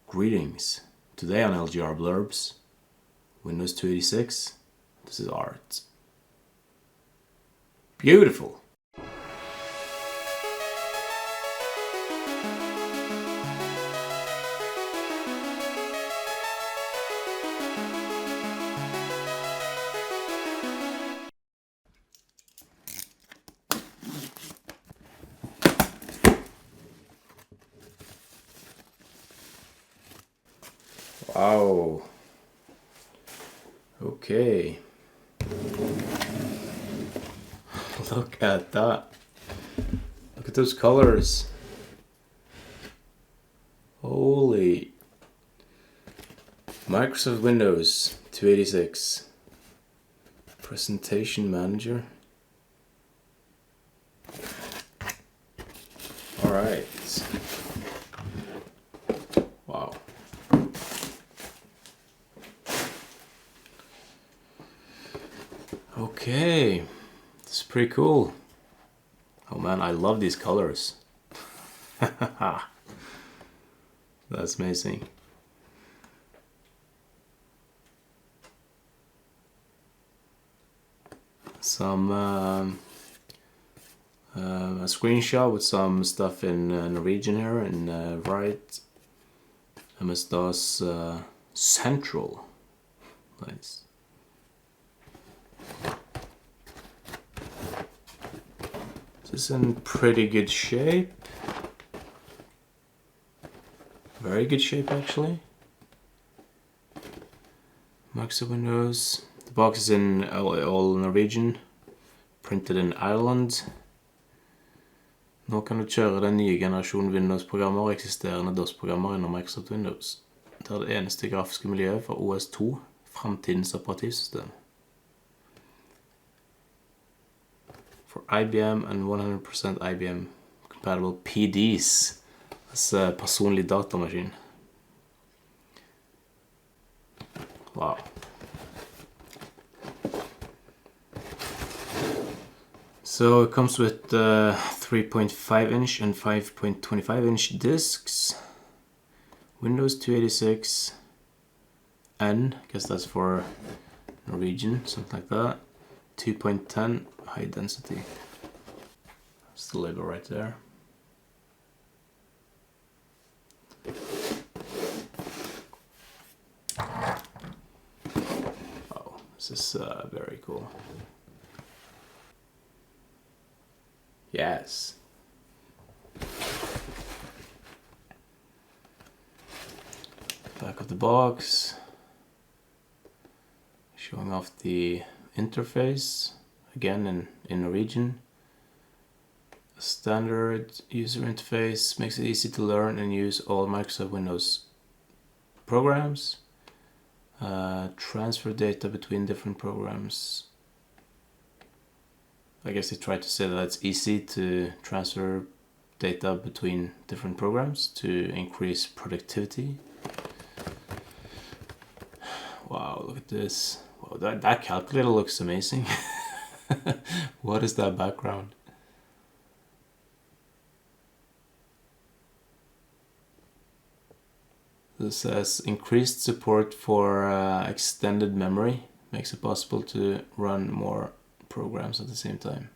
Greetings. Today on LGR Blurbs, Windows 286, this is art. Beautiful! Wow. Okay. Look at that. Look at those colors. Holy. Microsoft Windows 286. Presentation Manager. Alright. Wow. Okay, this is pretty cool. Oh man, I love these colors. That's amazing. Some a screenshot with some stuff in Norwegian here, and right, MS-DOS Central. Nice. This is in pretty good shape. Very good shape, actually. Microsoft Windows. The box is in all Norwegian. Printed in Ireland. Nå kan du kjøre den nye generasjonen Windows-programmer og eksisterende DOS-programmer under Microsoft Windows. Det er det eneste grafiske miljøet for OS2, fremtidens operativsystem. For IBM and 100% IBM compatible PDs. Altså personlig datamaskin. Wow. So it comes with 3.5 inch and 5.25 inch discs. Windows 286 N, I guess that's for Norwegian, something like that. 2.10 high density. That's the label right there. Oh, this is very cool. Yes. Back of the box. Showing off the interface, again in Norwegian. A standard user interface makes it easy to learn and use all Microsoft Windows programs. Transfer data between different programs. I guess they try to say that it's easy to transfer data between different programs to increase productivity. Wow, look at this. Wow, that calculator looks amazing. What is that background? This says increased support for extended memory. Makes it possible to run more programs at the same time.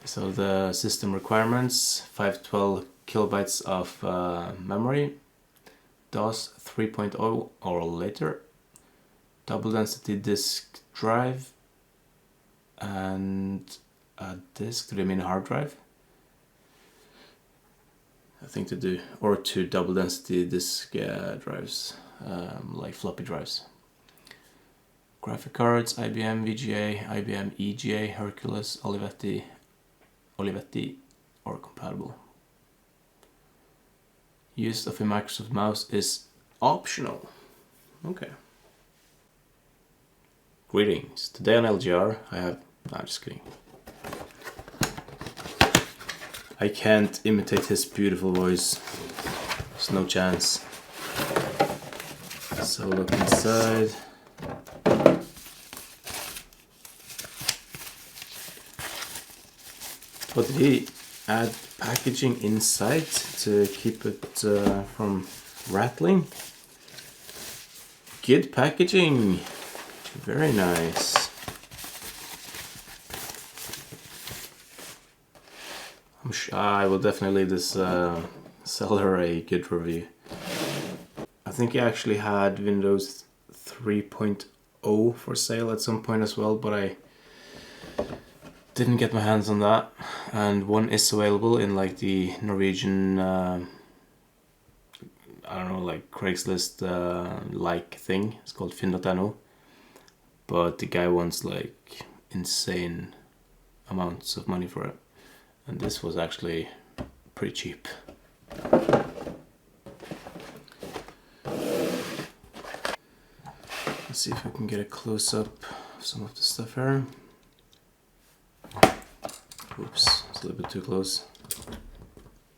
So the system requirements: 512 kilobytes of memory, DOS 3.0 or later, double density disk drive, and a disk, do they mean hard drive? I think to do, or two double density disk drives, like floppy drives. Graphic cards: IBM VGA, IBM EGA, Hercules, Olivetti or compatible. Use of a Microsoft mouse is optional. Okay. Greetings. Today on LGR I have... No, I'm just kidding. I can't imitate his beautiful voice. There's no chance. So look inside. What did he... add packaging inside to keep it from rattling. Good packaging, very nice. I will definitely leave this seller a good review. I think he actually had Windows 3.0 for sale at some point as well, but I didn't get my hands on that. And one is available in like the Norwegian, I don't know, like Craigslist like thing. It's called finn.no. But the guy wants like insane amounts of money for it. And this was actually pretty cheap. Let's see if we can get a close-up of some of the stuff here. Oops, it's a little bit too close.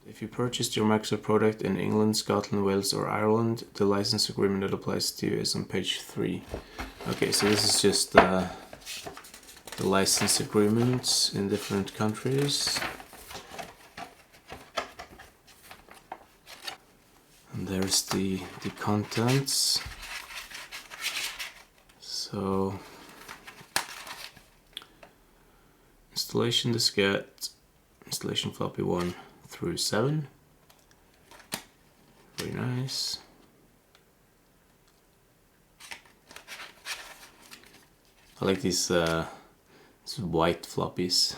If you purchased your Microsoft product in England, Scotland, Wales or Ireland, the license agreement that applies to you is on page 3. Okay, so this is just the license agreements in different countries. And there's the contents. So, installation diskette, installation floppy 1 through 7. Very nice. I like these white floppies.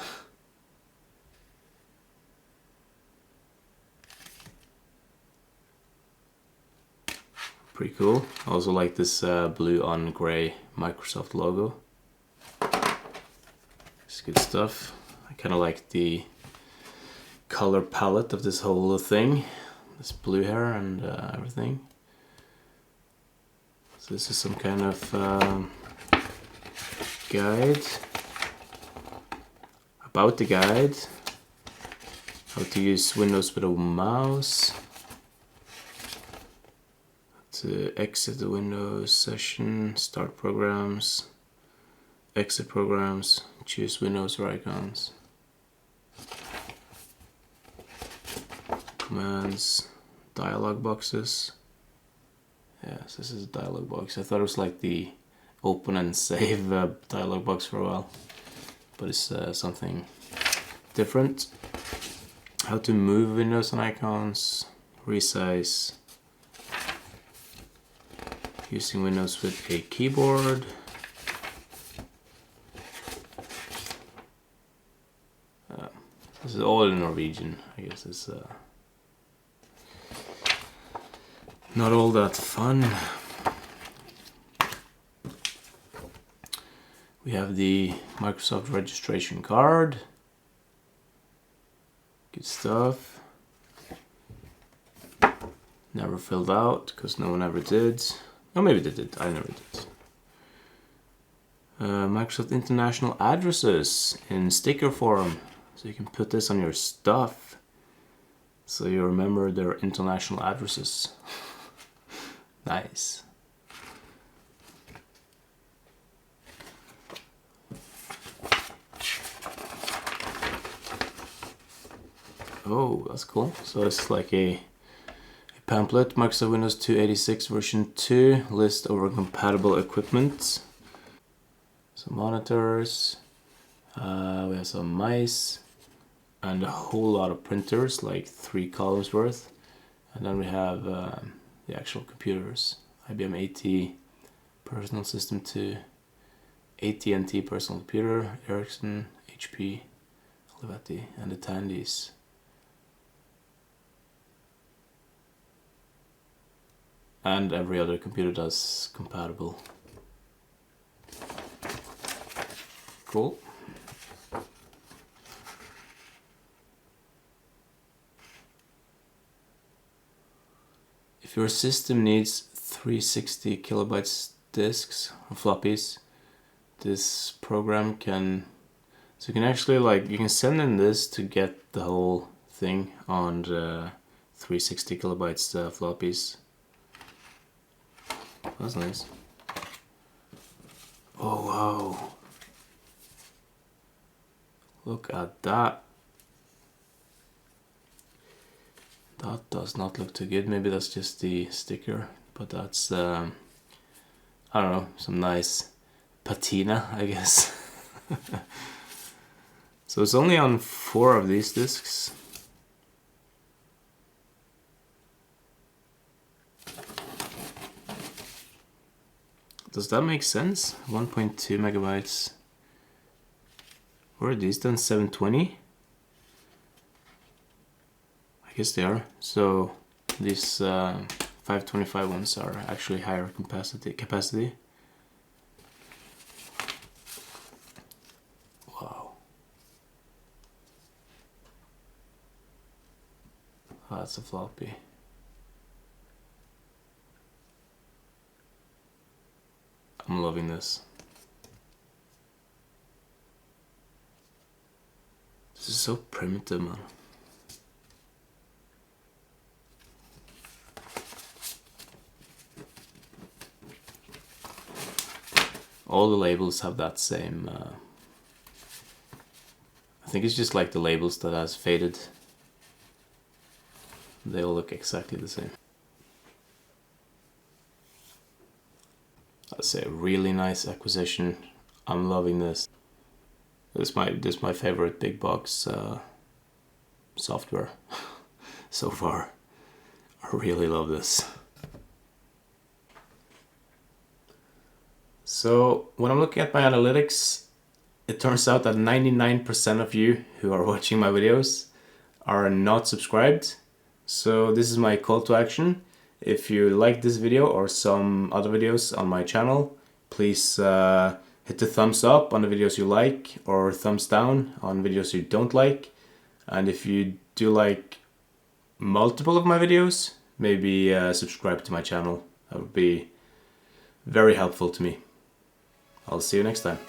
Pretty cool. I also like this blue on grey Microsoft logo. It's good stuff. I kind of like the color palette of this whole thing. This blue here and everything. So this is some kind of guide. About the guide. How to use Windows with a mouse. To exit the Windows session, start programs, exit programs, choose Windows or icons. Commands, dialog boxes. Yes, this is a dialog box. I thought it was like the open and save dialog box for a while, but it's something different. How to move windows and icons, resize, using Windows with a keyboard. This is all in Norwegian. I guess it's not all that fun. We have the Microsoft registration card. Good stuff. Never filled out because no one ever did. Oh, maybe they did. I never did. Microsoft International Addresses in sticker form. So you can put this on your stuff. So you remember their international addresses. Nice. Oh, that's cool. So it's like a pamphlet, Microsoft Windows 286 version 2, list over compatible equipment. Some monitors, we have some mice, and a whole lot of printers, like 3 columns worth. And then we have the actual computers, IBM AT, Personal System 2, AT&T Personal Computer, Ericsson, HP, Olivetti, and the Tandys. And every other computer that's compatible. Cool. If your system needs 360 kilobytes disks or floppies, this program can, so you can actually you can send in this to get the whole thing on the 360 kilobytes floppies. That's nice. Oh wow. Look at that. That does not look too good. Maybe that's just the sticker, but that's I don't know, some nice patina, I guess. So it's only on 4 of these discs. Does that make sense? 1.2 megabytes. Where are these done? 720? I guess they are. So these 525 ones are actually higher capacity. Wow. Oh, that's a floppy. I'm loving this. This is so primitive, man. All the labels have that same, I think it's just like the labels that has faded. They all look exactly the same. That's a really nice acquisition. I'm loving this. This is my favorite big box software so far. I really love this. So when I'm looking at my analytics, it turns out that 99% of you who are watching my videos are not subscribed. So this is my call to action. If you like this video or some other videos on my channel, please hit the thumbs up on the videos you like, or thumbs down on videos you don't like. And if you do like multiple of my videos, maybe subscribe to my channel. That would be very helpful to me. I'll see you next time.